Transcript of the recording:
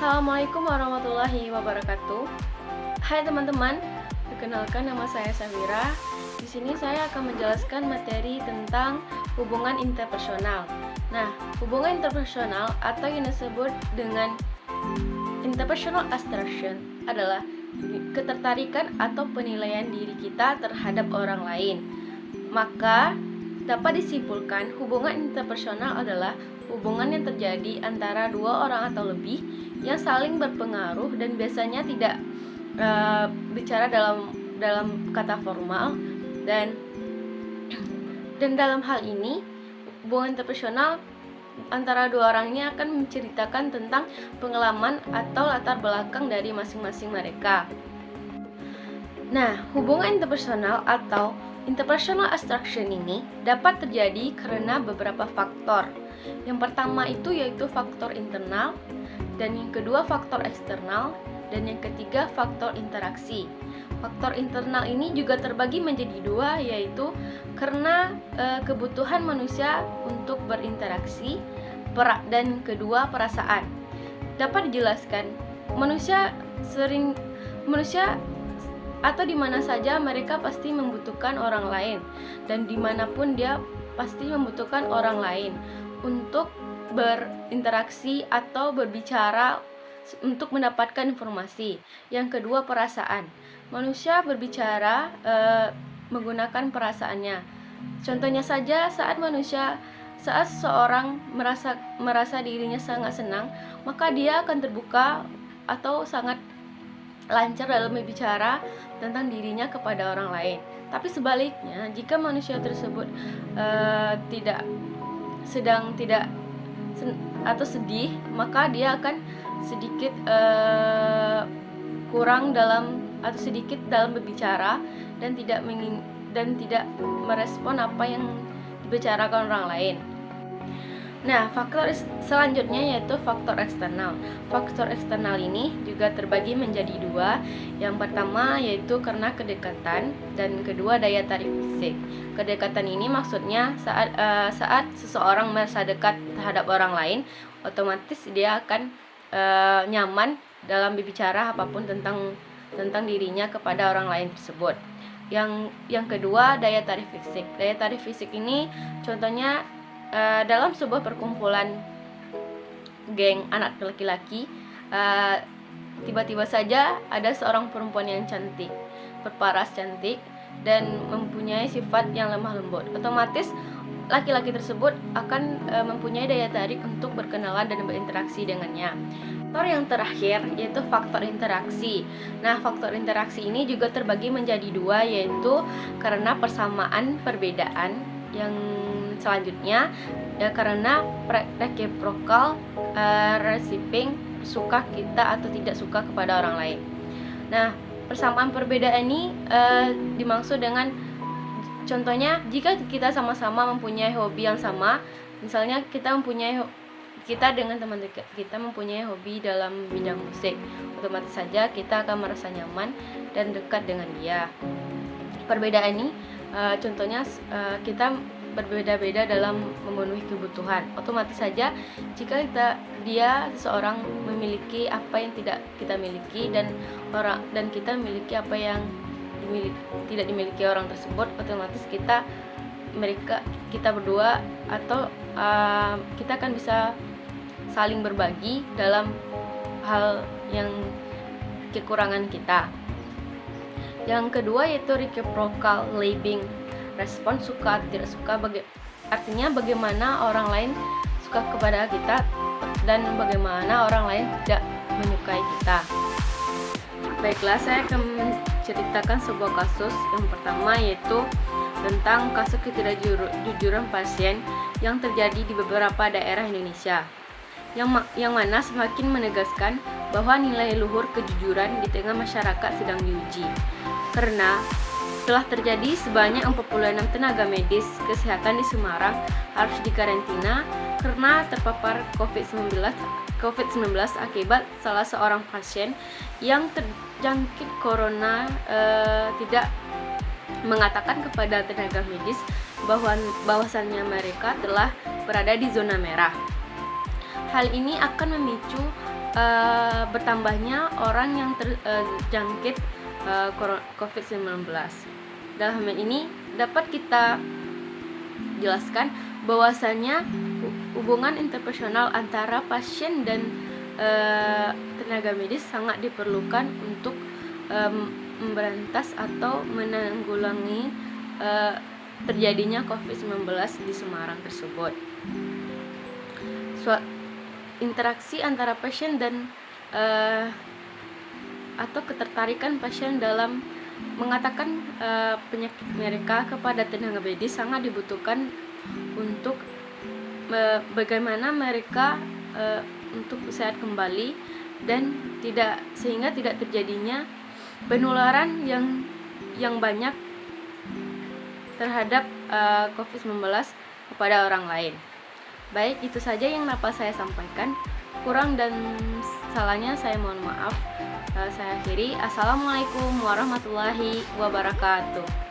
Assalamualaikum warahmatullahi wabarakatuh. Hai teman-teman, perkenalkan nama saya Safira. Di sini saya akan menjelaskan materi tentang hubungan interpersonal. Nah, hubungan interpersonal atau yang disebut dengan interpersonal attraction adalah ketertarikan atau penilaian diri kita terhadap orang lain. Maka dapat disimpulkan hubungan interpersonal adalah hubungan yang terjadi antara dua orang atau lebih yang saling berpengaruh dan biasanya tidak bicara dalam kata formal dan dalam hal ini hubungan interpersonal antara dua orang ini akan menceritakan tentang pengalaman atau latar belakang dari masing-masing mereka. Nah, hubungan interpersonal atau interpersonal attraction ini dapat terjadi karena beberapa faktor. Yang pertama itu yaitu faktor internal, dan yang kedua faktor eksternal, dan yang ketiga faktor interaksi. Faktor internal ini juga terbagi menjadi dua, yaitu karena kebutuhan manusia untuk berinteraksi, dan kedua perasaan. Dapat dijelaskan, manusia atau di mana saja mereka pasti membutuhkan orang lain, dan dimanapun dia pasti membutuhkan orang lain untuk berinteraksi atau berbicara untuk mendapatkan informasi. Yang kedua perasaan. Manusia berbicara menggunakan perasaannya. Contohnya saja saat seseorang merasa dirinya sangat senang, maka dia akan terbuka atau sangat lancar dalam berbicara tentang dirinya kepada orang lain. Tapi sebaliknya, jika manusia tersebut sedih, maka dia akan sedikit kurang dalam berbicara dan tidak merespon apa yang dibicarakan orang lain. Nah, faktor selanjutnya yaitu faktor eksternal. Faktor eksternal ini juga terbagi menjadi dua. Yang pertama yaitu karena kedekatan, dan kedua daya tarik fisik. Kedekatan ini maksudnya saat seseorang merasa dekat terhadap orang lain, otomatis dia akan nyaman dalam berbicara apapun tentang dirinya kepada orang lain tersebut. Yang kedua daya tarik fisik. Daya tarik fisik ini contohnya dalam sebuah perkumpulan geng anak laki-laki, tiba-tiba saja ada seorang perempuan yang cantik, berparas cantik, dan mempunyai sifat yang lemah lembut. Otomatis laki-laki tersebut akan mempunyai daya tarik untuk berkenalan dan berinteraksi dengannya. Faktor yang terakhir yaitu faktor interaksi. Nah, faktor interaksi ini juga terbagi menjadi dua, yaitu karena persamaan perbedaan. Yang selanjutnya ya karena reciprocal receiving, suka kita atau tidak suka kepada orang lain. Nah, persamaan perbedaan ini dimaksud dengan contohnya jika kita sama-sama mempunyai hobi yang sama, misalnya kita dengan teman dekat kita mempunyai hobi dalam bidang musik, otomatis saja kita akan merasa nyaman dan dekat dengan dia. Perbedaan ini contohnya kita berbeda-beda dalam memenuhi kebutuhan. Otomatis saja jika seseorang memiliki apa yang tidak kita miliki dan kita memiliki apa yang tidak dimiliki orang tersebut, otomatis kita berdua atau kita akan bisa saling berbagi dalam hal yang kekurangan kita. Yang kedua yaitu reciprocal living, respon suka tidak suka, artinya bagaimana orang lain suka kepada kita dan bagaimana orang lain tidak menyukai kita. Baiklah, saya akan menceritakan sebuah kasus. Yang pertama yaitu tentang kasus ketidakjujuran pasien yang terjadi di beberapa daerah Indonesia, yang mana semakin menegaskan bahwa nilai luhur kejujuran di tengah masyarakat sedang diuji. Karena telah terjadi sebanyak 46 tenaga medis kesehatan di Semarang harus dikarantina karena terpapar COVID-19 akibat salah seorang pasien yang terjangkit corona tidak mengatakan kepada tenaga medis bahwasannya mereka telah berada di zona merah. Hal ini akan memicu bertambahnya orang yang terjangkit COVID-19. Dalam hal ini dapat kita jelaskan bahwasanya hubungan interpersonal antara pasien dan tenaga medis sangat diperlukan untuk memberantas atau menanggulangi terjadinya COVID-19 di Semarang tersebut. Interaksi antara pasien dan atau ketertarikan pasien dalam mengatakan penyakit mereka kepada tenaga medis sangat dibutuhkan untuk bagaimana mereka untuk sehat kembali dan sehingga tidak terjadinya penularan yang banyak terhadap COVID-19 kepada orang lain. Baik, itu saja yang dapat saya sampaikan. Kurang dan salahnya saya mohon maaf. Saya akhiri. Assalamualaikum warahmatullahi wabarakatuh.